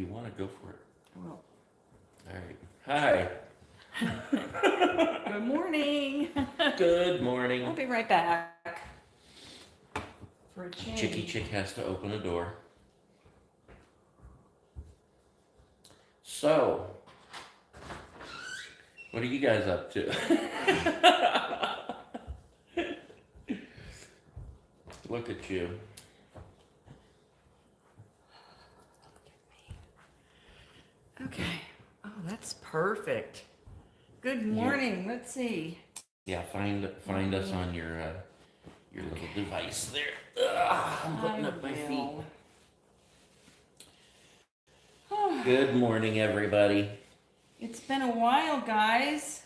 you want to, go for it. Well. All right. Hi. Good morning. Good morning. I'll be right back. For a change. Chicky Chick has to open a door. So, what are you guys up to? Look at you. Okay. Oh, that's perfect. Good morning. Yeah. Let's see. Yeah, find us on your little device there. Ugh, I'm putting up my feet. Good morning, everybody. It's been a while, guys.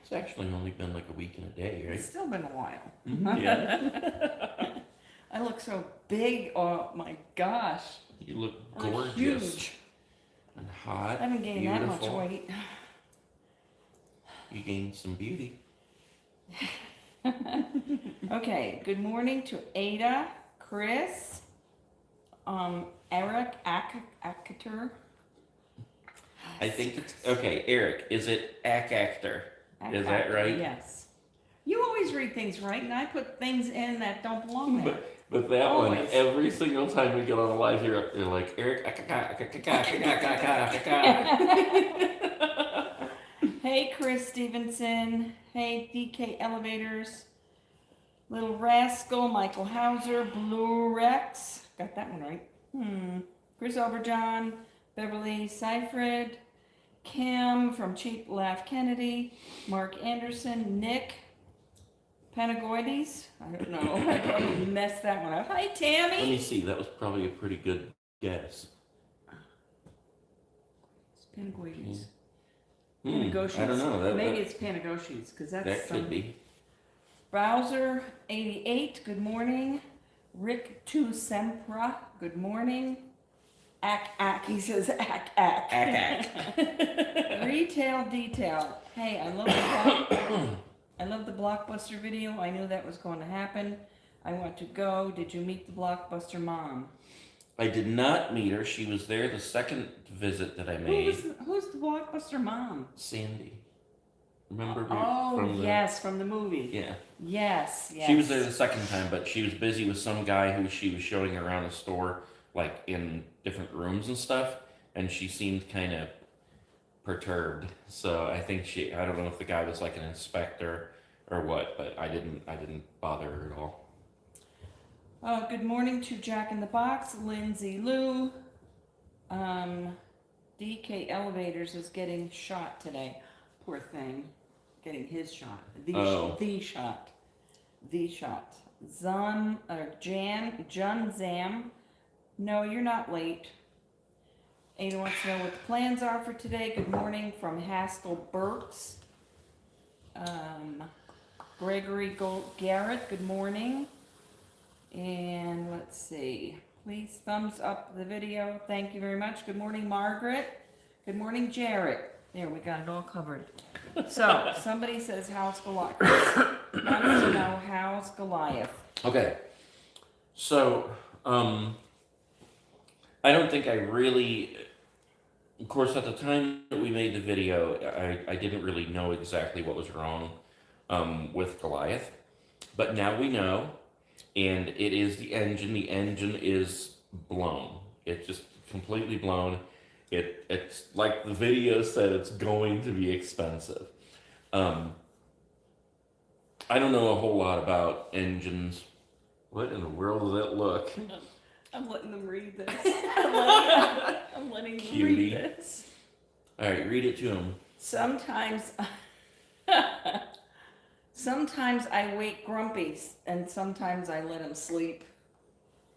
It's actually only been like a week and a day, right? It's still been a while. Mm-hmm, yeah. I look so big. Oh my gosh. You look gorgeous. Huge. And hot. I haven't gained beautiful. that much weight. You gained some beauty. Okay. Good morning to Ada, Chris, Eric Actor. I think it's okay. Eric, is it Actor? Is that right? Yes. You always read things right, and I put things in that don't belong there. But that always. one, every single time we get on a live here, you're like, Eric, Hey, Chris Stevenson. Hey, DK Elevators. Little Rascal, Michael Hauser, Blue Rex. Got that one right. Chris Overjohn, Beverly Seifred, Kim from Cheap Laugh Kennedy, Mark Anderson, Nick Panagoides. I don't know. I probably messed that one up. Hi, Tammy. Let me see. That was probably a pretty good guess. It's Panagoides. I don't know. Maybe it's Panagoides because that's that could be. Browser 88. Good morning. Rick Tu Sempra. Good morning. He says ack. Retail detail. Hey, I love the Blockbuster video. I knew that was going to happen. I want to go. Did you meet the Blockbuster mom? I did not meet her. She was there the second visit that I made. Who's the Blockbuster mom? Sandy. Remember? From the movie. Yeah. Yes. She was there the second time, but she was busy with some guy who she was showing around the store, like in different rooms and stuff, and she seemed kind of perturbed. So I think I don't know if the guy was like an inspector or what, but I didn't bother her at all. Good morning to Jack in the Box, Lindsay Lou. DK Elevators is getting shot today. Poor thing. Getting his shot. The shot. Jun Zam. No, you're not late. Ada wants to know what the plans are for today. Good morning from Haskell Burks. GregoryJGarrett, good morning. And let's see. Please thumbs up the video. Thank you very much. Good morning, Margaret. Good morning, Jarrett. There, we got it all covered. So, somebody says, how's Goliath? Wants to know, how's Goliath? Okay. So, I don't think I really, of course, at the time that we made the video, I didn't really know exactly what was wrong with Goliath. But now we know, and it is the engine. The engine is blown. It's just completely blown. It's like the video said, it's going to be expensive. I don't know a whole lot about engines. What in the world does that look? I'm letting them read this. I'm letting them Cutie. read this. All right, read it to him. Sometimes I wake grumpy, and sometimes I let him sleep.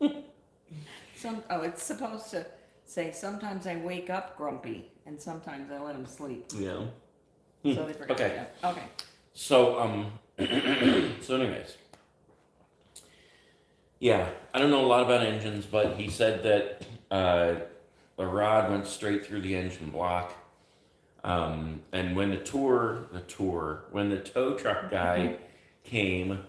It's supposed to say sometimes I wake up grumpy, and sometimes I let him sleep. Yeah. So they forgot. Okay. That. Okay. So so anyways. Yeah, I don't know a lot about engines, but he said that a rod went straight through the engine block. And when the tow truck guy came,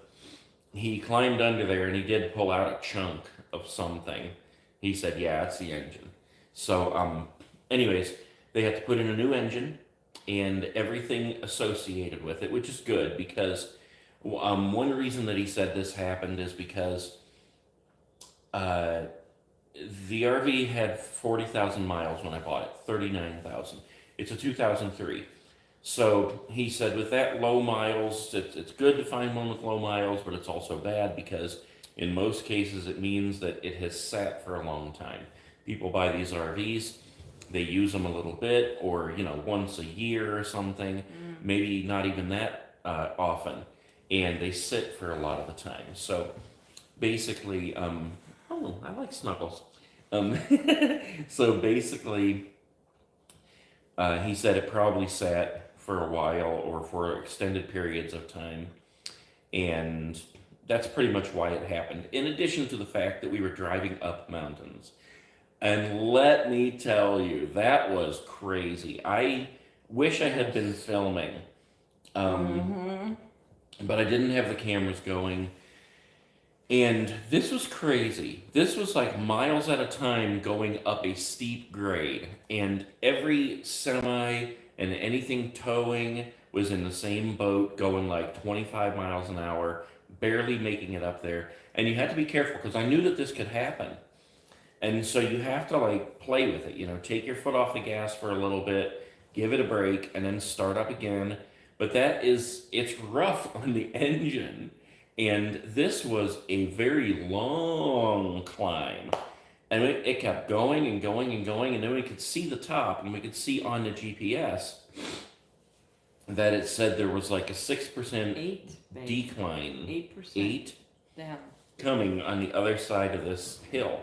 he climbed under there and he did pull out a chunk of something. He said, yeah, it's the engine. So, anyways, they had to put in a new engine and everything associated with it, which is good because one reason that he said this happened is because uh, the RV had 40,000 miles when I bought it, 39,000. It's a 2003. So he said with that low miles, it's good to find one with low miles, but it's also bad because in most cases it means that it has sat for a long time. People buy these RVs, they use them a little bit, or once a year or something, maybe not even that often, and they sit for a lot of the time. So basically, oh, I like snuggles. Um, so basically, he said it probably sat for a while or for extended periods of time, and that's pretty much why it happened. In addition to the fact that we were driving up mountains. And let me tell you, that was crazy. I wish I had been filming, but I didn't have the cameras going. And this was crazy. This was like miles at a time going up a steep grade. And every semi and anything towing was in the same boat going like 25 miles an hour, barely making it up there. And you had to be careful because I knew that this could happen. And so you have to like play with it, take your foot off the gas for a little bit, give it a break, and then start up again. But it's rough on the engine. And this was a very long climb. And it kept going and going and going. And then we could see the top, and we could see on the GPS that it said there was like a 6% decline. 8%. 8 down. Coming on the other side of this hill.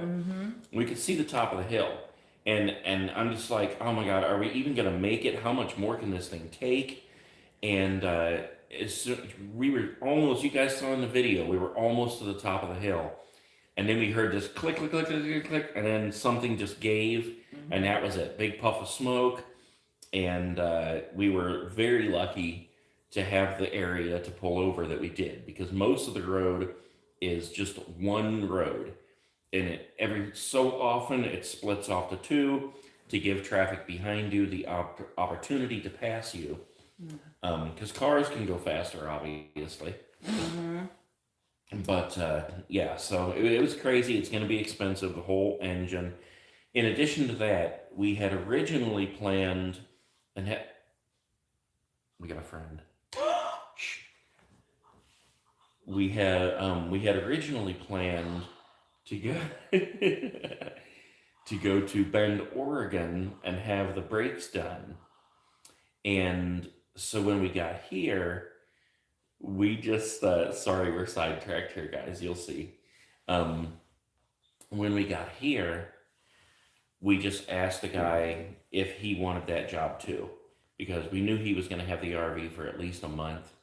We could see the top of the hill. And I'm just like, oh my God, are we even going to make it? How much more can this thing take? And we were almost, you guys saw in the video, we were almost to the top of the hill. And then we heard this click, click, click, click, click, click, and then something just gave, and that was it. Big puff of smoke. And we were very lucky to have the area to pull over that we did, because most of the road is just one road, and every so often it splits off to two to give traffic behind you the opportunity to pass you, because cars can go faster, obviously. But yeah, so it was crazy. It's going to be expensive, the whole engine. In addition to that, we had originally planned, and we got a friend. We had originally planned to go to go to Bend, Oregon, and have the brakes done. And so when we got here, we just sorry, we're sidetracked here, guys. You'll see. When we got here, we just asked the guy if he wanted that job too, because we knew he was going to have the RV for at least a month.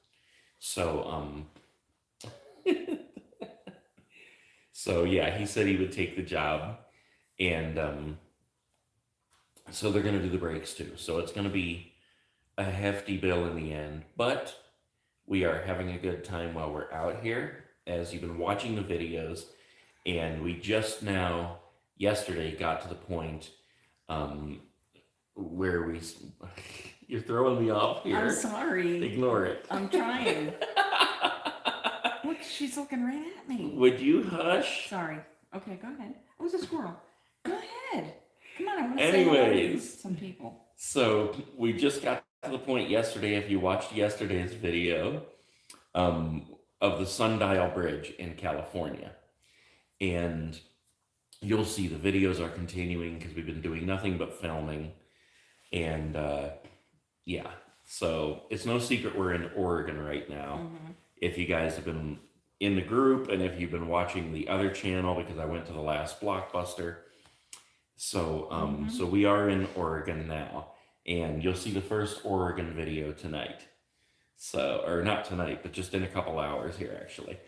So so yeah, he said he would take the job, and so they're going to do the brakes too. So it's going to be a hefty bill in the end, but we are having a good time while we're out here, as you've been watching the videos. And we just now, yesterday, got to the point where you're throwing me off here. I'm sorry. Ignore it. I'm trying. Look, she's looking right at me. Would you hush? Sorry. Okay, go ahead. I was a squirrel. Go ahead. Come on, I want to Anyways, say some people. So we just got to the point yesterday, if you watched yesterday's video, of the Sundial Bridge in California. And you'll see the videos are continuing because we've been doing nothing but filming. And yeah, so it's no secret we're in Oregon right now. If you guys have been in the group, and if you've been watching the other channel, because I went to the last Blockbuster. So so we are in Oregon now, and you'll see the first Oregon video tonight. So, or not tonight, but just in a couple hours here, actually.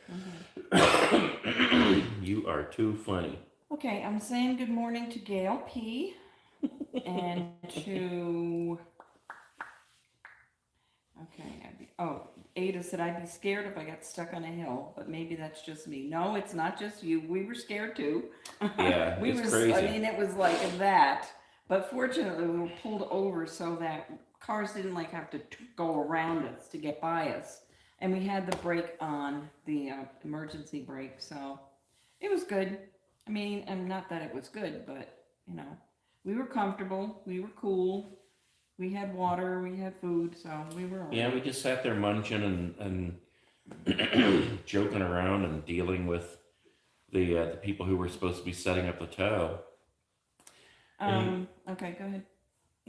You are too funny. Okay, I'm saying good morning to Gail P. and to, okay, Ada said I'd be scared if I got stuck on a hill, but maybe that's just me. No, it's not just you. We were scared too. Yeah, it's crazy. I mean, it was like that. But fortunately, we were pulled over so that cars didn't like have to go around us to get by us. And we had the brake on, the emergency brake, so it was good. I mean, and not that it was good, but, you know, we were comfortable, we were cool, we had water, we had food, so we were all Yeah, right. we just sat there munching and joking around and dealing with the people who were supposed to be setting up the tow. Okay, go ahead.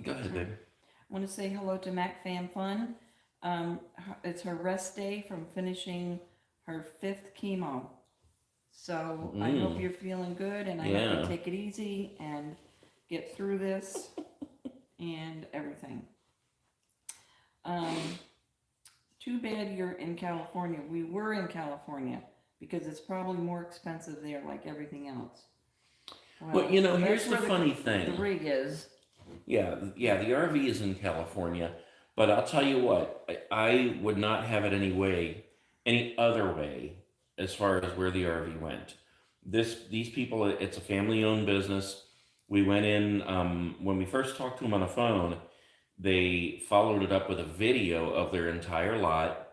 Go ahead, babe. I want to say hello to Mac Fam Fun. It's her rest day from finishing her 5th chemo. So I hope you're feeling good, and I hope you take it easy and get through this and everything. Too bad you're in California. We were in California because it's probably more expensive there, like everything else. Well, you know, that's here's the where funny thing. The rig is. Yeah, the RV is in California, but I'll tell you what, I would not have it any other way, as far as where the RV went. These people, it's a family-owned business. We went in, when we first talked to them on the phone, they followed it up with a video of their entire lot.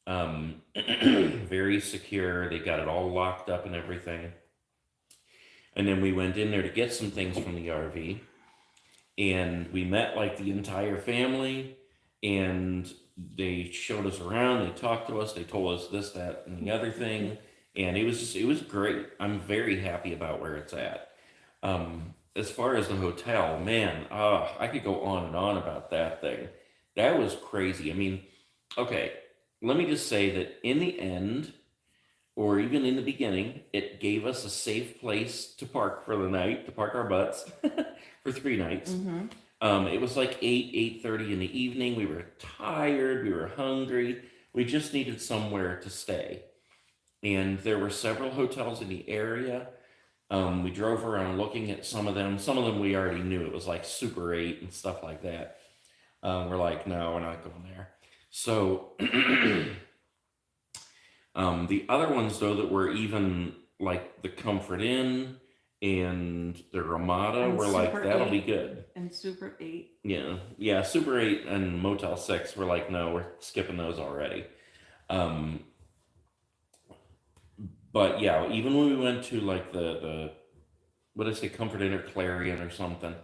Very secure. They got it all locked up and everything. And then we went in there to get some things from the RV. And we met like the entire family, and they showed us around, they talked to us, they told us this, that, and the other thing. And it was great. I'm very happy about where it's at. As far as the hotel, man, I could go on and on about that thing. That was crazy. I mean, okay, let me just say that in the end, or even in the beginning, it gave us a safe place to park for the night, to park our butts for 3 nights. Mm-hmm. It was like 8:30 in the evening. We were tired, we were hungry. We just needed somewhere to stay. And there were several hotels in the area. We drove around looking at some of them. Some of them we already knew. It was like Super 8 and stuff like that. We're like, no, we're not going there. So the other ones, though, that were even like the Comfort Inn and the Ramada, And were like, Super that'll 8. be good. And Super 8. Yeah, Super 8 and Motel 6 were like, no, we're skipping those already. But yeah, even when we went to like the what did I say, Comfort Inn or Clarion or something,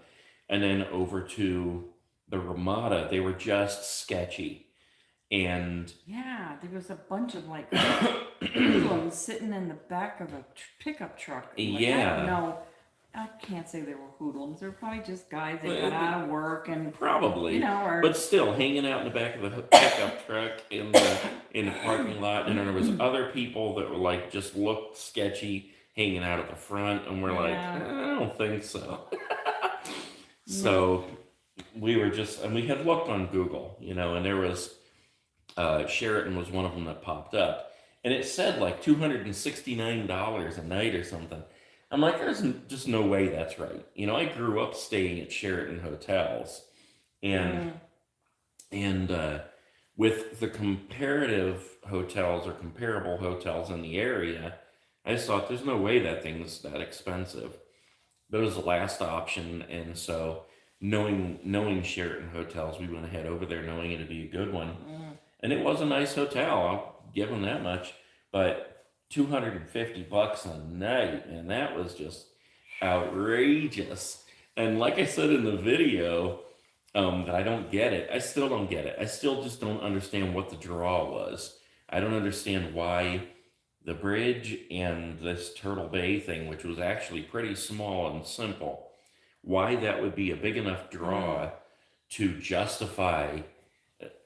and then over to the Ramada, they were just sketchy. And yeah, there was a bunch of like hoodlums sitting in the back of a pickup truck. Like, I don't know. I can't say they were hoodlums. They were probably just guys that got out of work and probably, you know, or but still hanging out in the back of the pickup truck in the parking lot. And then there was other people that were like just looked sketchy hanging out at the front, and we're like, I don't think so. So we were just, and we had looked on Google, you know, and there was Sheraton was one of them that popped up, and it said like $269 a night or something. I'm like, there's just no way that's right. You know, I grew up staying at Sheraton hotels, and with the comparative hotels or comparable hotels in the area, I just thought there's no way that thing's that expensive. But it was the last option, and so knowing Sheraton hotels, we went ahead over there knowing it'd be a good one. And it was a nice hotel, I'll give them that much, but $250 a night, and that was just outrageous. And like I said in the video, that I don't get it. I still don't get it. I still just don't understand what the draw was. I don't understand why the bridge and this Turtle Bay thing, which was actually pretty small and simple, why that would be a big enough draw to justify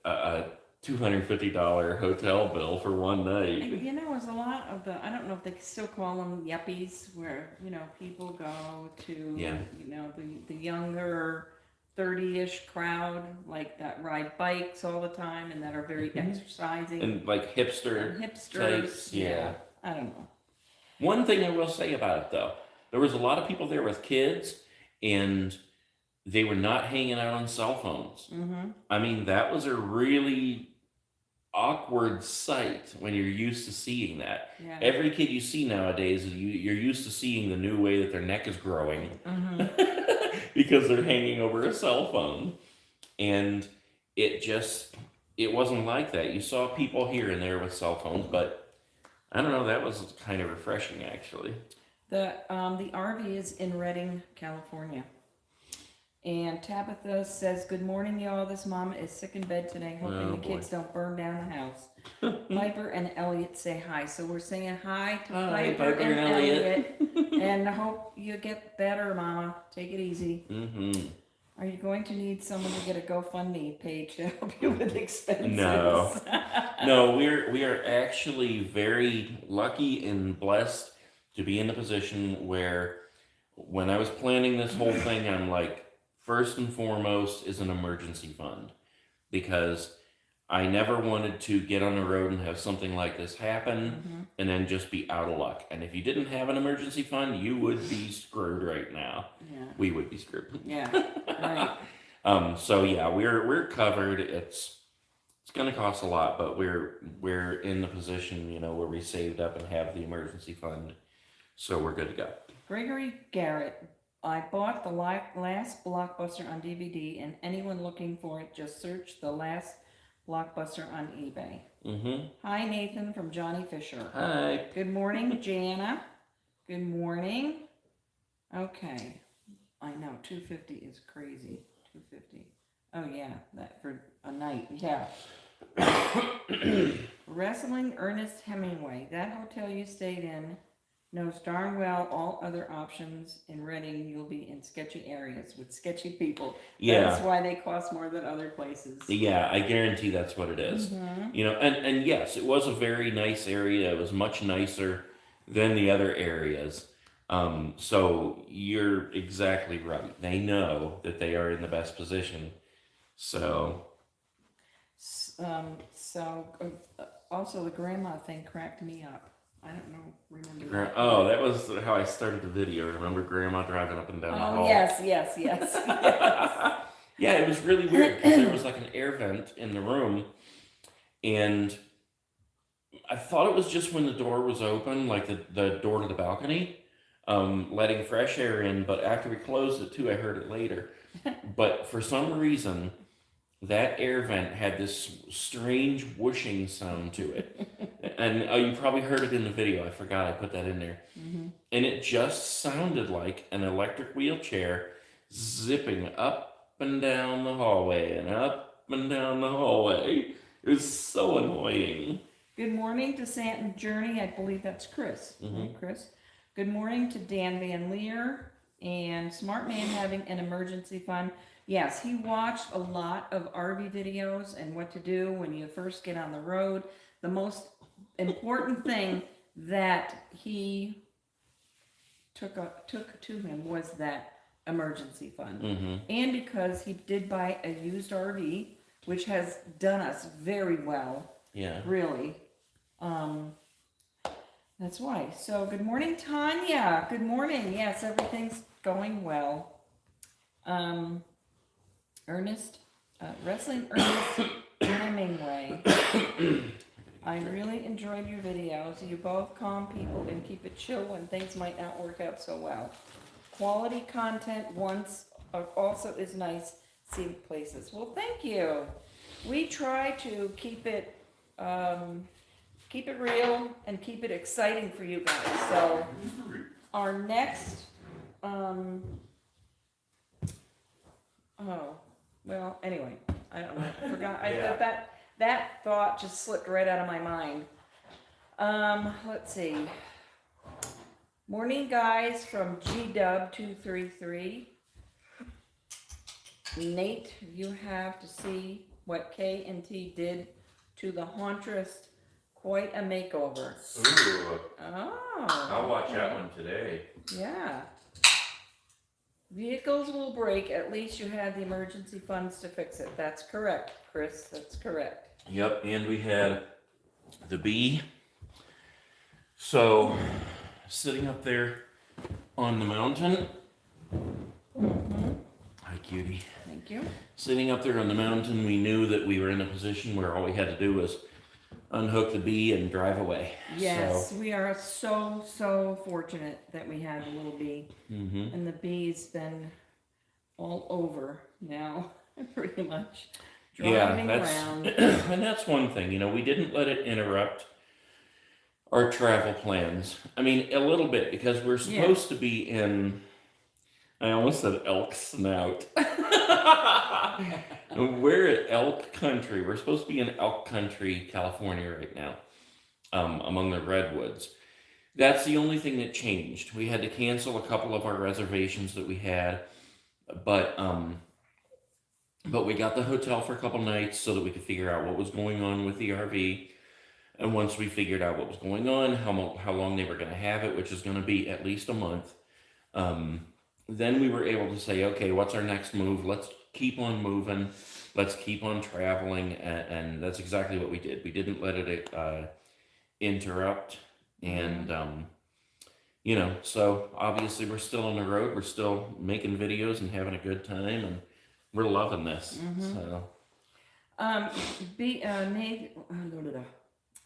a $250 hotel bill for one night. you know, it was a lot of the, I don't know if they still call them yuppies, where, you know, people go to, you know, the younger 30-ish crowd, like that ride bikes all the time and that are very exercising. And like hipsters. Hipsters. Yeah. I don't know. One thing I will say about it, though, there was a lot of people there with kids, and they were not hanging out on cell phones. I mean, that was a really awkward sight when you're used to seeing that. Yeah. Every kid you see nowadays, you're used to seeing the new way that their neck is growing because they're hanging over a cell phone. And it wasn't like that. You saw people here and there with cell phones, but I don't know, that was kind of refreshing actually. The RV is in Redding, California. And Tabitha says, good morning, y'all. This mama is sick in bed today, hoping the kids don't burn down the house. Piper and Elliot say hi. So we're saying hi to Piper and Elliot. And I hope you get better, mama. Take it easy. Are you going to need someone to get a GoFundMe page to help you with expenses? No. No, we are actually very lucky and blessed to be in the position where when I was planning this whole thing, I'm like, first and foremost is an emergency fund, because I never wanted to get on the road and have something like this happen and then just be out of luck. And if you didn't have an emergency fund, you would be screwed right now. Yeah. We would be screwed. Yeah. Right. So yeah, we're covered. It's going to cost a lot, but we're in the position, you know, where we saved up and have the emergency fund, so we're good to go. GregoryJGarrett. I bought the last Blockbuster on DVD, and anyone looking for it, just search the last Blockbuster on eBay. Hi, Nathan from Johnny Fisher. Hi. Good morning, Jana. Good morning. Okay. I know, $250 is crazy. $250. Oh, yeah, that for a night. Yeah. Wrestling Ernest Hemingway. That hotel you stayed in knows darn well all other options in Redding. You'll be in sketchy areas with sketchy people. Yeah. That's why they cost more than other places. Yeah, I guarantee that's what it is. You know, and yes, it was a very nice area. It was much nicer than the other areas. So you're exactly right. They know that they are in the best position. So. Also the grandma thing cracked me up. I don't know, remember. Oh, that was how I started the video. Remember Grandma driving up and down the hall? Yes. Yeah, it was really weird because there was like an air vent in the room, and I thought it was just when the door was open, like the door to the balcony, letting fresh air in, but after we closed it too, I heard it later. But for some reason, that air vent had this strange whooshing sound to it. And you probably heard it in the video. I forgot I put that in there. And it just sounded like an electric wheelchair zipping up and down the hallway and up and down the hallway. It was so annoying. Good morning to Santon Journey. I believe that's Chris. Chris. Good morning to Dan Van Leer and Smart Man having an emergency fund. Yes, he watched a lot of RV videos and what to do when you first get on the road. The most important thing that he took to him was that emergency fund. And because he did buy a used RV, which has done us very well. Yeah. Really. That's why. So good morning, Tanya. Good morning. Yes, everything's going well. Wrestling Ernest Hemingway. I really enjoyed your videos. You both calm people and keep it chill when things might not work out so well. Quality content also is nice seeing places. Well, thank you. We try to keep it real and keep it exciting for you guys. So our next well, anyway, I don't know. I forgot. That thought just slipped right out of my mind. Let's see. Morning, guys, from GW233. Nate, you have to see what K&T did to the Hauntress. Quite a makeover. Ooh. Oh. I'll watch that one today. Yeah. Vehicles will break. At least you had the emergency funds to fix it. That's correct, Chris. That's correct. Yep, and we had the bee. So, sitting up there on the mountain. Hi, cutie. Thank you. Sitting up there on the mountain, we knew that we were in a position where all we had to do was unhook the bee and drive away. Yes, So, we are so fortunate that we have a little bee. And the bee's been all over now, pretty much. Driving around. And that's one thing, you know, we didn't let it interrupt our travel plans. I mean, a little bit, because we're supposed to be in, I almost said elk snout. We're at elk country. We're supposed to be in elk country, California right now, among the redwoods. That's the only thing that changed. We had to cancel a couple of our reservations that we had, but we got the hotel for a couple nights so that we could figure out what was going on with the RV. And once we figured out what was going on, how long they were going to have it, which is going to be at least a month, then we were able to say, okay, what's our next move? Let's keep on moving. Let's keep on traveling. And that's exactly what we did. We didn't let it interrupt. And, you know, so obviously we're still on the road. We're still making videos and having a good time. And we're loving this. So.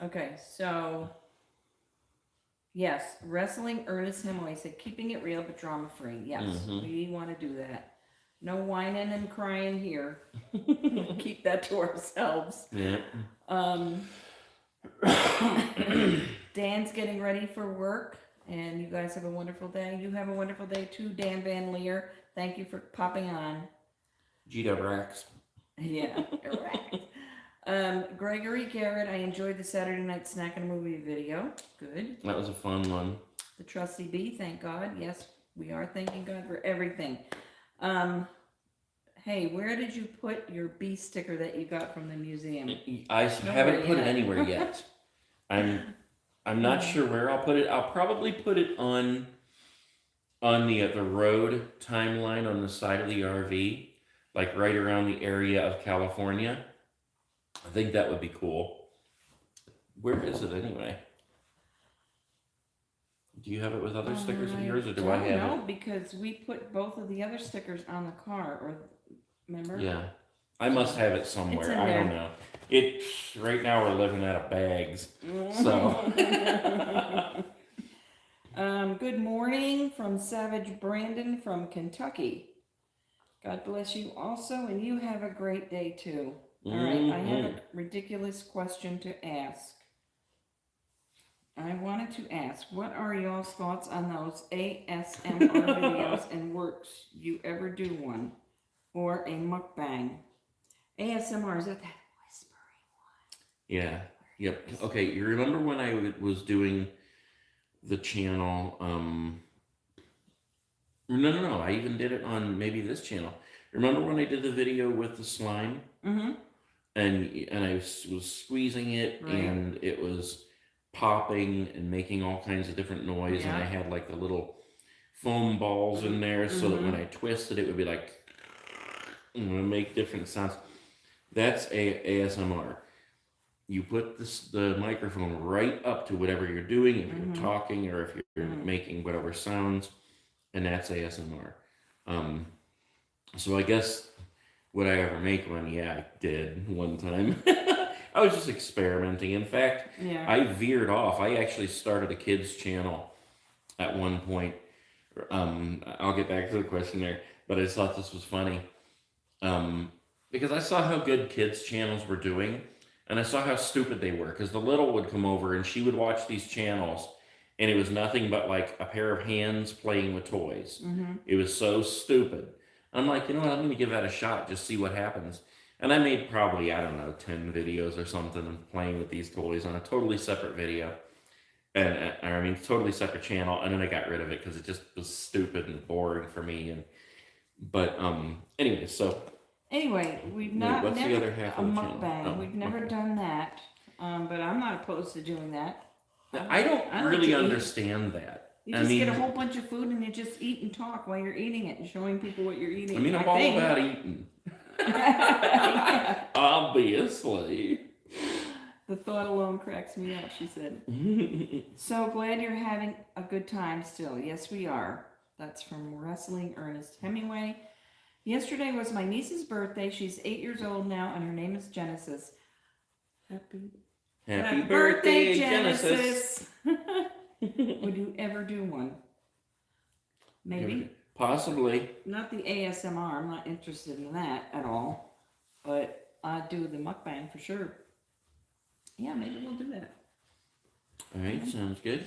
Okay, so yes, Wrestling Ernest Hemingway said, keeping it real but drama free. Yes, we want to do that. No whining and crying here. Keep that to ourselves. Yeah. Dan's getting ready for work, and you guys have a wonderful day. You have a wonderful day too, Dan Van Leer. Thank you for popping on. GregoryJGarrett. Yeah, correct. GregoryJGarrett, I enjoyed the Saturday night snack and movie video. Good. That was a fun one. The Trusty Bee, thank God. Yes, we are thanking God for everything. Hey, where did you put your bee sticker that you got from the museum? I haven't put it anywhere yet. I'm not sure where I'll put it. I'll probably put it on the road timeline on the side of the RV, like right around the area of California. I think that would be cool. Where is it anyway? Do you have it with other stickers of yours, or do I have it? No, because we put both of the other stickers on the car, or remember? Yeah, I must have it somewhere. I don't know. Right now we're living out of bags, so. Good morning from Savage Brandon from Kentucky. God bless you also, and you have a great day too. All right, I have a ridiculous question to ask. I wanted to ask, what are y'all's thoughts on those ASMR videos and works? You ever do one? Or a mukbang? ASMR, is that whispering one? Yeah, yep. Okay, you remember when I was doing the channel, no, I even did it on maybe this channel. Remember when I did the video with the slime? And I was squeezing it, right, and it was popping and making all kinds of different noise, and I had like the little foam balls in there, so that when I twisted it would be like, make different sounds. That's ASMR. You put the microphone right up to whatever you're doing, if you're talking or if you're making whatever sounds, and that's ASMR. So I guess, would I ever make one? Yeah, I did one time. I was just experimenting. In fact, I veered off. I actually started a kids channel at one point. I'll get back to the question there, but I just thought this was funny. Because I saw how good kids channels were doing, and I saw how stupid they were, because the little would come over and she would watch these channels, and it was nothing but like a pair of hands playing with toys. It was so stupid. I'm like, you know what, I'm going to give that a shot, just see what happens. And I made probably, I don't know, 10 videos or something playing with these toys on a totally separate video. Totally separate channel. And then I got rid of it because it just was stupid and boring for me. Anyway, so. Anyway, we've not, what's never, the other half of the channel? Mukbang. We've never done that. But I'm not opposed to doing that. I don't really understand that. You just get a whole bunch of food and you just eat and talk while you're eating it and showing people what you're eating. I mean, I'm all about eating. Obviously. The thought alone cracks me up, she said. So glad you're having a good time still. Yes, we are. That's from Wrestling Ernest Hemingway. Yesterday was my niece's birthday. She's 8 years old now, and her name is Genesis. Happy birthday, Genesis. Would you ever do one? Maybe. Possibly. Not the ASMR. I'm not interested in that at all. But I'd do the mukbang for sure. Yeah, maybe we'll do that. All right, sounds good.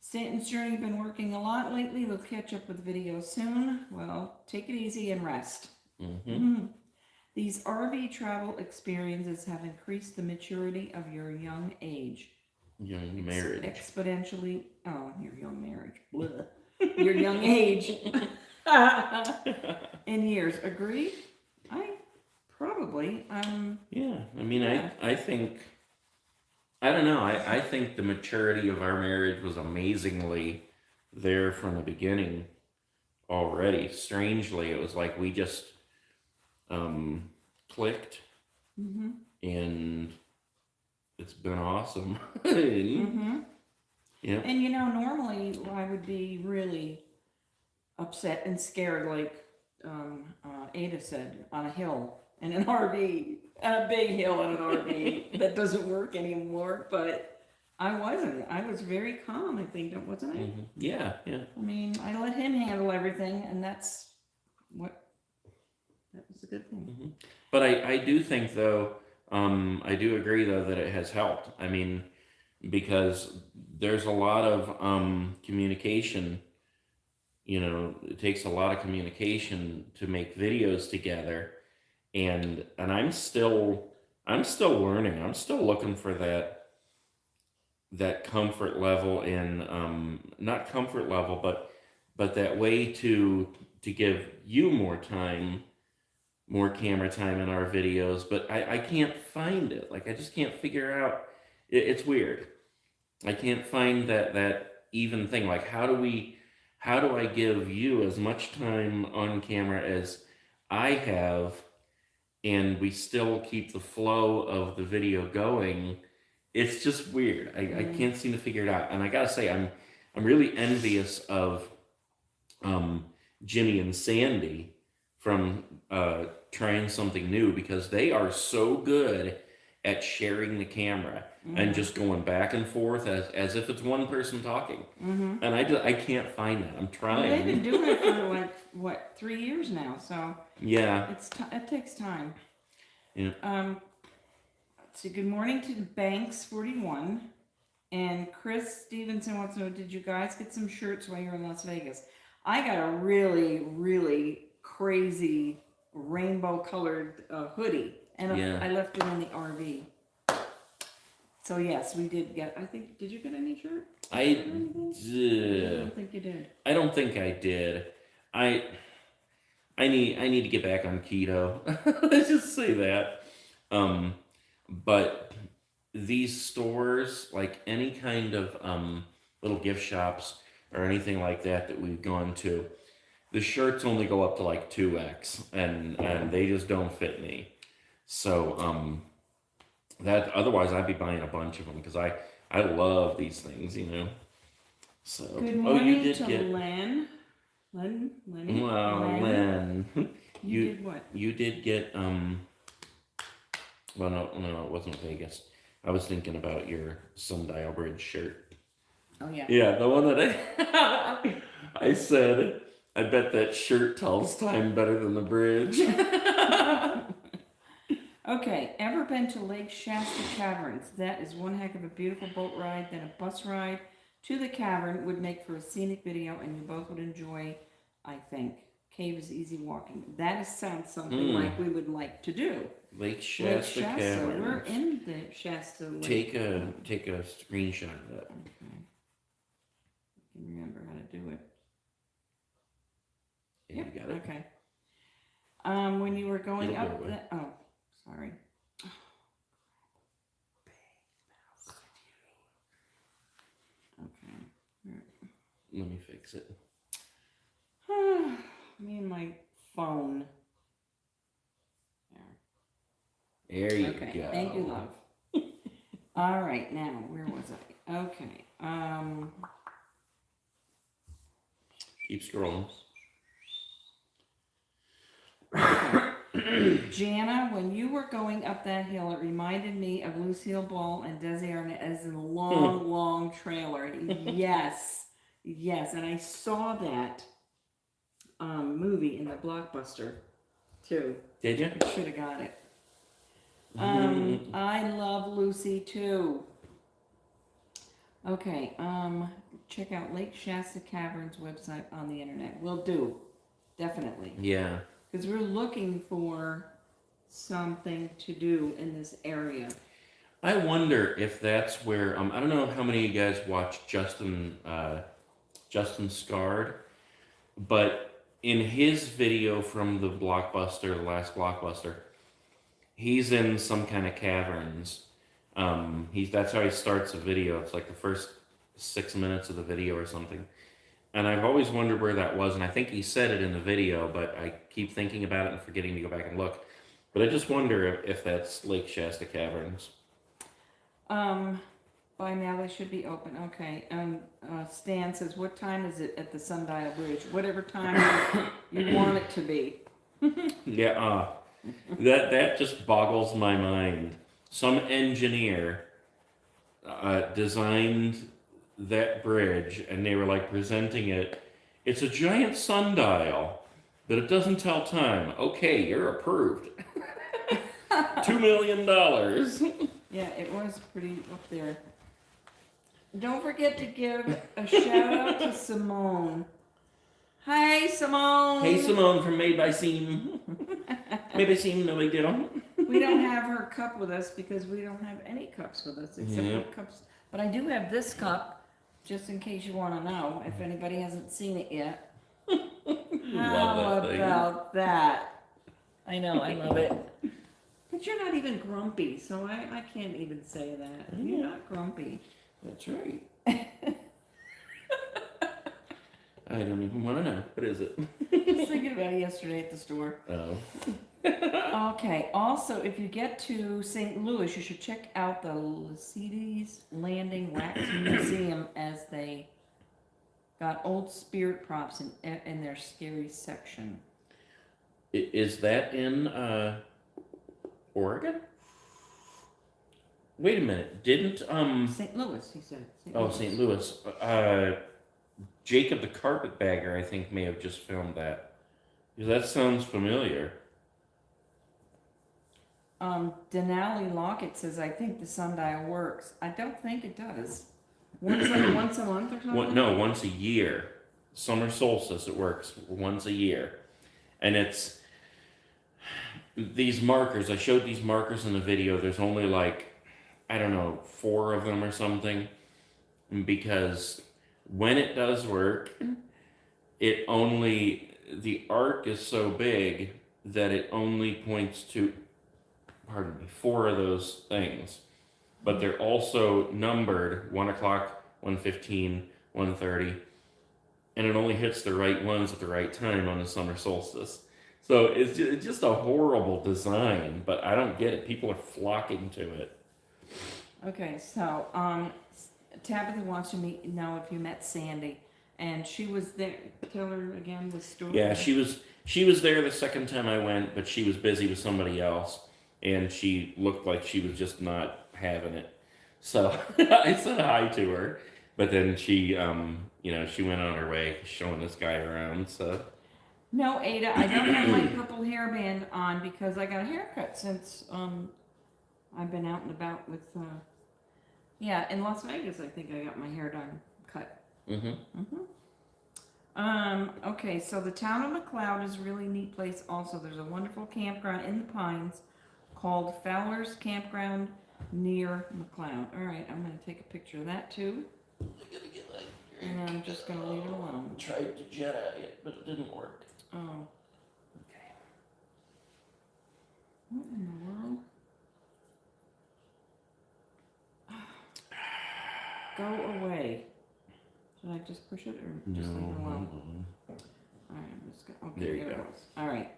Stanton's Journey been working a lot lately. We'll catch up with videos soon. Well, take it easy and rest. These RV travel experiences have increased the maturity of your young age. Young marriage. Exponentially. Oh, your young marriage. Blah. Your young age. In years. Agree? Probably. Yeah, I mean, Yeah. I think, I don't know, I think the maturity of our marriage was amazingly there from the beginning already. Strangely, it was like we just clicked, and it's been awesome. Yeah. And you know, normally I would be really upset and scared, like Ada said, on a hill in an RV, a big hill in an RV that doesn't work anymore. But I wasn't. I was very calm, I think, wasn't I? Yeah, yeah. I mean, I let him handle everything, and that was a good thing. But I do think, though, I do agree, though, that it has helped. I mean, because there's a lot of communication. You know, it takes a lot of communication to make videos together, and I'm still learning. I'm still looking for that comfort level in not comfort level, but that way to give you more time, more camera time in our videos. But I can't find it. Like, I just can't figure out. It's weird. I can't find that even thing. Like, how do I give you as much time on camera as I have, and we still keep the flow of the video going? It's just weird. I can't seem to figure it out. And I gotta say, I'm really envious of Jimmy and Sandy from trying something new, because they are so good at sharing the camera and just going back and forth as if it's one person talking. And I can't find that. I'm trying. Well, they've been doing it for like, what, 3 years now, so yeah, it takes time. Yeah. Let's see, good morning to Banks 41, and Chris Stevenson wants to know, did you guys get some shirts while you were in Las Vegas? I got a really, really crazy rainbow colored hoodie, and I left it in the RV. So yes, we did get, I think, did you get any shirt? I don't think you did. I don't think I did. I need to get back on keto. Let's just say that. But these stores, like any kind of little gift shops or anything like that we've gone to, the shirts only go up to like 2X, and they just don't fit me. So that otherwise I'd be buying a bunch of them, because I love these things, you know. So good morning you did to get Len. Well, Len. You did what? You did get well, no, it wasn't Vegas. I was thinking about your Sundial Bridge shirt. Oh yeah. Yeah, the one that I said, I bet that shirt tells time better than the bridge. Okay, ever been to Lake Shasta Caverns? That is one heck of a beautiful boat ride. Then a bus ride to the cavern would make for a scenic video, and you both would enjoy, I think. Cave is easy walking. That sounds something like we would like to do. Lake Shasta Caverns. We're in the Shasta Lake. Take a screenshot of that. Okay. I can remember how to do it. Yeah, Yep. you got it. Okay. When you were going It'll up go away. sorry. Okay. Let me fix it. Me and my phone. There you Okay, go. thank you, love. All right, now, where was I? Okay, Keep scrolling. Jana, when you were going up that hill, it reminded me of Lucille Ball and Desi Arnaz as in a long, long trailer. Yes, yes, and I saw that movie in the Blockbuster too. Did you? I should have got it. I love Lucy too. Okay, check out Lake Shasta Caverns website on the internet. Will do, definitely. Yeah. Because we're looking for something to do in this area. I wonder if that's where I don't know how many of you guys watch Justin Scarred, but in his video from the Blockbuster, the last Blockbuster, he's in some kind of caverns. That's how he starts a video. It's like the first 6 minutes of the video or something. And I've always wondered where that was, and I think he said it in the video, but I keep thinking about it and forgetting to go back and look. But I just wonder if that's Lake Shasta Caverns. By now they should be open. Okay. Stan says, what time is it at the Sundial Bridge? Whatever time you want it to be. Yeah, that just boggles my mind. Some engineer designed that bridge, and they were like presenting it. It's a giant sundial, but it doesn't tell time. Okay, you're approved. $2 million. Yeah, it was pretty up there. Don't forget to give a shout out to Simone. Hi, Simone. Hey, Simone from Made by Seim. Made by Seim, no big deal. We don't have her cup with us because we don't have any cups with us except for cups. But I do have this cup. Just in case you want to know, if anybody hasn't seen it yet. How about that? I know, I love it. But you're not even grumpy, so I can't even say that. You're not grumpy. That's right. I don't even want to know. What is it? I was thinking about it yesterday at the store. Oh. Okay, also, if you get to St. Louis, you should check out the Lacides Landing Wax Museum, as they got old spirit props in their scary section. Is that in Oregon? Wait a minute. Didn't St. Louis, he said. St. Louis. Jacob the Carpetbagger, I think, may have just filmed that. Because that sounds familiar. Denali Lockett says, I think the sundial works. I don't think it does. Once a month or something? No, once a year. Summer solstice, it works once a year. And it's these markers. I showed these markers in the video. There's only like, I don't know, 4 of them or something. Because when it does work, the arc is so big that it only points to 4 of those things, but they're also numbered 1 o'clock, 1:15, 1:30, and it only hits the right ones at the right time on the summer solstice. So it's just a horrible design, but I don't get it. People are flocking to it. Okay, so Tabitha wants to know if you met Sandy, and she was there. Tell her again the story. Yeah, she was there the second time I went, but she was busy with somebody else. And she looked like she was just not having it. So I said hi to her. But then she, she went on her way showing this guy around. So No, Ada, I don't have my purple hairband on because I got a haircut since I've been out and about with, in Las Vegas, I think I got my hair done, cut. Okay, so the town of McLeod is a really neat place also. There's a wonderful campground in the Pines called Fowler's Campground near McLeod. All right, I'm going to take a picture of that too. And I'm just going to leave it alone. I tried to Jedi it, but it didn't work. Oh. Okay. What in the world? Go away. Should I just push it or just leave it alone? All right, I'm just going. Okay, There you go. it goes. All right.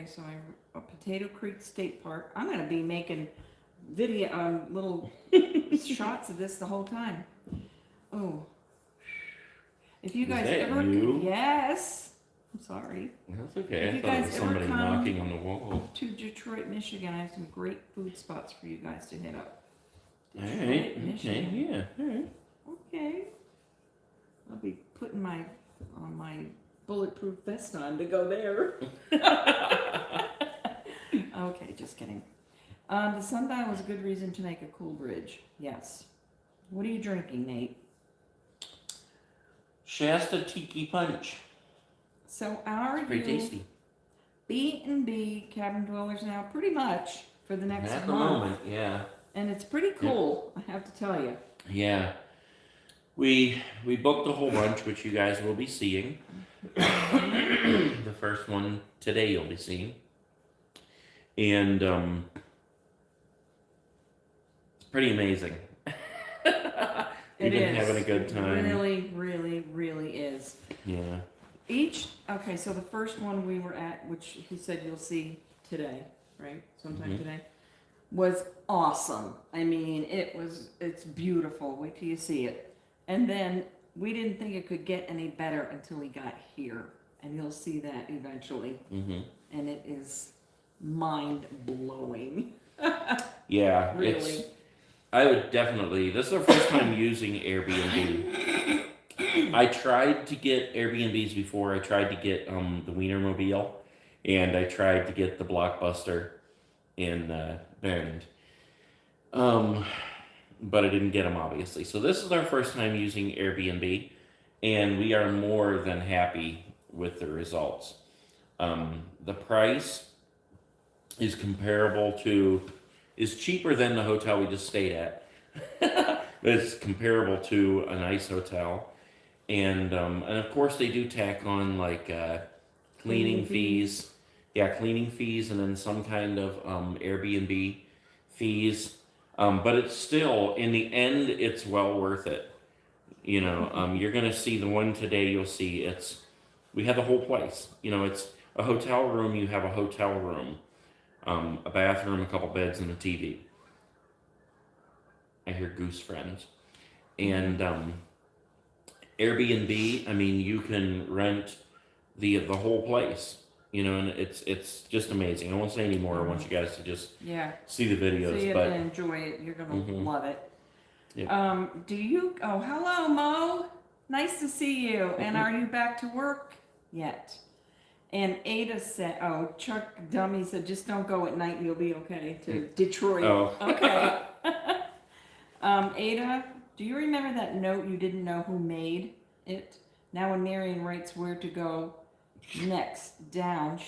So Potato Creek State Park. I'm gonna be making video, little shots of this the whole time. Oh, if you guys ever, yes, I'm sorry. That's okay. If I you thought it guys was ever somebody come knocking on the wall. to Detroit, Michigan, I have some great food spots for you guys to hit up. All Detroit, right. Okay. Michigan. Yeah. All right. Okay. I'll be putting my bulletproof vest on to go there. Okay, just kidding. The sundial was a good reason to make a cool bridge. Yes. What are you drinking, Nate? Shasta Tiki Punch. So are It's very you tasty. B&B cabin dwellers now? Pretty much for the next At month. the moment, yeah. And it's pretty cool, I have to tell you. Yeah. We booked a whole bunch, which you guys will be seeing. The first one today you'll be seeing. And it's pretty amazing. We've been having a good time. It really, really, really is. Yeah. Okay, so the first one we were at, which he said you'll see today, right? Sometime today, was awesome. I mean, it's beautiful. Wait till you see it. And then we didn't think it could get any better until we got here. And you'll see that eventually. Mm-hmm. And it is mind-blowing. Yeah. Really. I would definitely, this is our first time using Airbnb. I tried to get Airbnbs before. I tried to get the Wienermobile, and I tried to get the Blockbuster in Bend. But I didn't get them, obviously. So this is our first time using Airbnb, and we are more than happy with the results. The price is is cheaper than the hotel we just stayed at. It's comparable to a nice hotel. And of course they do tack on like cleaning fees. Yeah, cleaning fees, and then some kind of Airbnb fees. But it's still, in the end, it's well worth it. You know, you're gonna see the one today. You'll see we have the whole place. You know, it's a hotel room. You have a hotel room, a bathroom, a couple beds, and a TV. I hear goose friends, and Airbnb. I mean, you can rent the whole place. You know, and it's just amazing. I won't say any more. I want you guys to just see the videos. So you're but gonna enjoy it. You're gonna love it. Yep. Oh, hello, Mo. Nice to see you. And are you back to work yet? And Ada said, Chuck Dummy said, just don't go at night and you'll be okay, to Detroit. Oh. Okay. Ada, do you remember that note you didn't know who made it? Now when Marion writes where to go next down,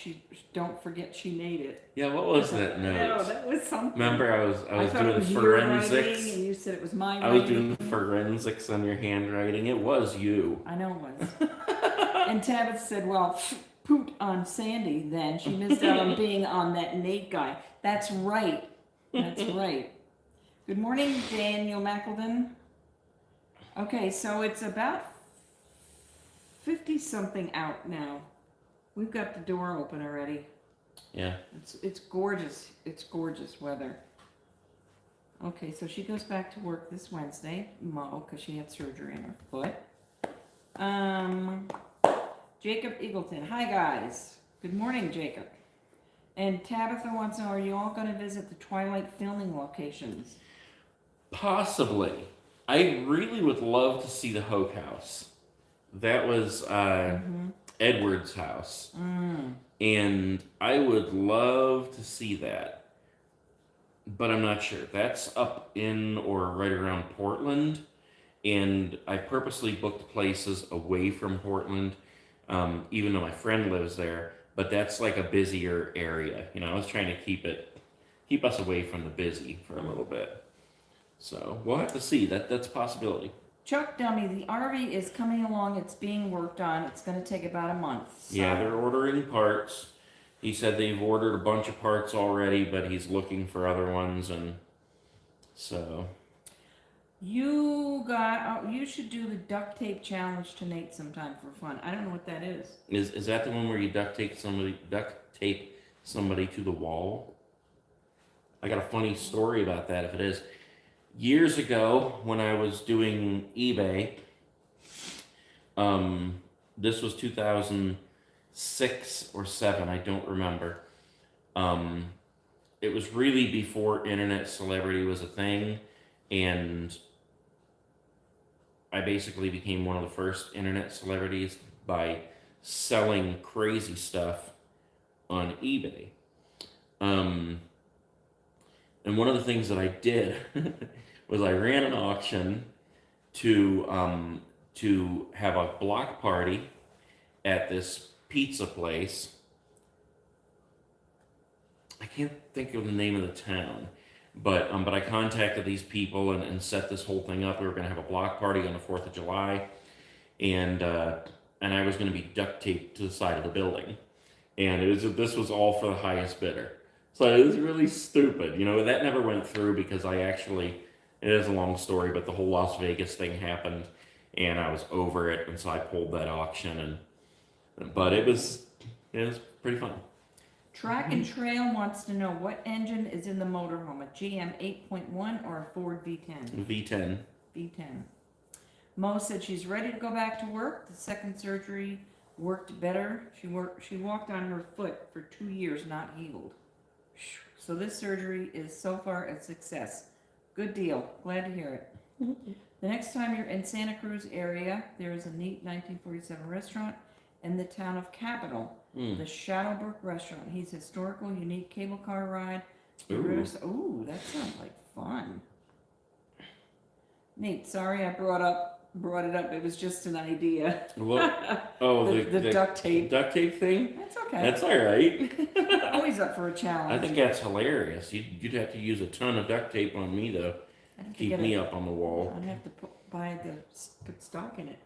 don't forget she made it. Yeah, what was that note? No, that was something. Remember, I was thought it doing was your writing, forensics. and you said it was my I was writing. doing forensics on your handwriting. It was you. I know it was. And Tabitha said, well, poot on Sandy then. She missed out on being on that Nate guy. That's right. That's right. Good morning, Daniel McElden. Okay, so it's about 50-something out now. We've got the door open already. Yeah. It's gorgeous. It's gorgeous weather. Okay, so she goes back to work this Wednesday, Mo, because she had surgery in her foot. Jacob Eagleton. Hi, guys. Good morning, Jacob. And Tabitha wants to know, are you all going to visit the Twilight filming locations? Possibly. I really would love to see the Hoke House. That was Edward's house. And I would love to see that. But I'm not sure. That's up in or right around Portland. And I purposely booked places away from Portland, even though my friend lives there. But that's like a busier area. You know, I was trying to keep us away from the busy for a little bit. So we'll have to see. That's a possibility. Chuck Dummy, the RV is coming along. It's being worked on. It's going to take about a month. So. Yeah, they're ordering parts. He said they've ordered a bunch of parts already, but he's looking for other ones, and so. You should do the duct tape challenge to Nate sometime for fun. I don't know what that is. Is that the one where you duct tape somebody to the wall? I got a funny story about that if it is. Years ago, when I was doing eBay, this was 2007 6 or 7, I don't remember. It was really before internet celebrity was a thing, and I basically became one of the first internet celebrities by selling crazy stuff on eBay. And one of the things that I did was I ran an auction to have a block party at this pizza place. I can't think of the name of the town, but I contacted these people and set this whole thing up. We were going to have a block party on the 4th of July, and I was going to be duct taped to the side of the building, and this was all for the highest bidder. So it was really stupid, That never went through because it is a long story, but the whole Las Vegas thing happened, and I was over it, and so I pulled that auction, but it was pretty fun. Track and Trail wants to know what engine is in the motorhome, a GM 8.1 or a Ford V10? V10. V10. Mo said she's ready to go back to work. The second surgery worked better. She walked on her foot for 2 years, not healed. So this surgery is so far a success. Good deal. Glad to hear it. The next time you're in Santa Cruz area, there is a neat 1947 restaurant in the town of Capital. The Shadowbrook Restaurant. He's historical, unique cable car ride. Ooh, that sounds like fun. Neat. Sorry I brought it up. It was just an idea. What? Oh, the duct tape. Duct tape thing? That's okay. That's all right. Always up for a challenge. I think that's hilarious. You'd have to use a ton of duct tape on me to keep me up on the wall. I'd have to put stock in it.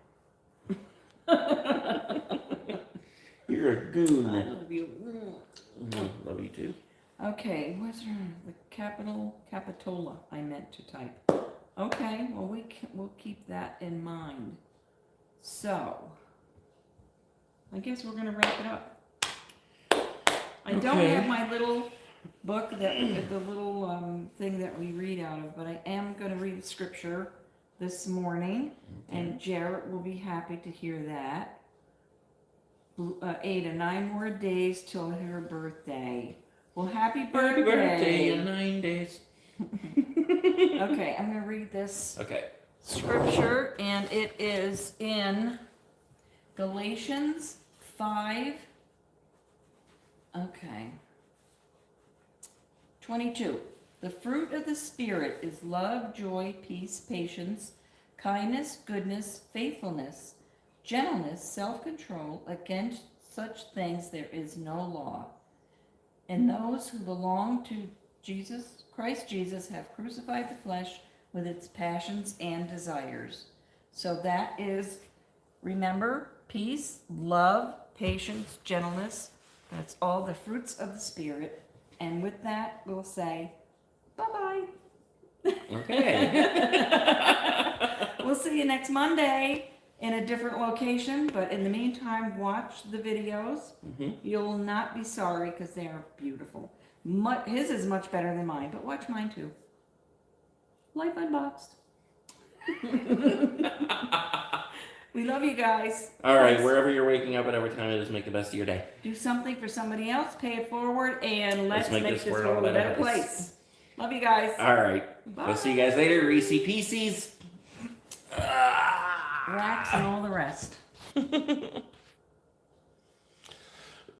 You're a goon. I love you. Love you too. Okay, what's her the Capitola I meant to type. Okay, well we'll keep that in mind. So, I guess we're gonna wrap it up. I don't have my little book the little thing that we read out of, but I am gonna read scripture this morning, and Jarrett will be happy to hear that. Ada, 9 more days till her birthday. Well, happy birthday. Happy birthday in 9 days. Okay, I'm going to read this scripture, and it is in Galatians 5. Okay. 22. The fruit of the Spirit is love, joy, peace, patience, kindness, goodness, faithfulness, gentleness, self-control. Against such things there is no law. And those who belong to Christ Jesus have crucified the flesh with its passions and desires. So that is, remember, peace, love, patience, gentleness. That's all the fruits of the Spirit. And with that, we'll say bye-bye. Okay. We'll see you next Monday in a different location, but in the meantime, watch the videos. You'll not be sorry because they are beautiful. His is much better than mine, but watch mine too. Life Unboxed. We love you guys. All right, wherever you're waking up, whatever time it is, make the best of your day. Do something for somebody else, pay it forward, and let's make this world world a better place. Love you guys. All right. Bye. We'll see you guys later. Reese Pieces. Wax and all the rest.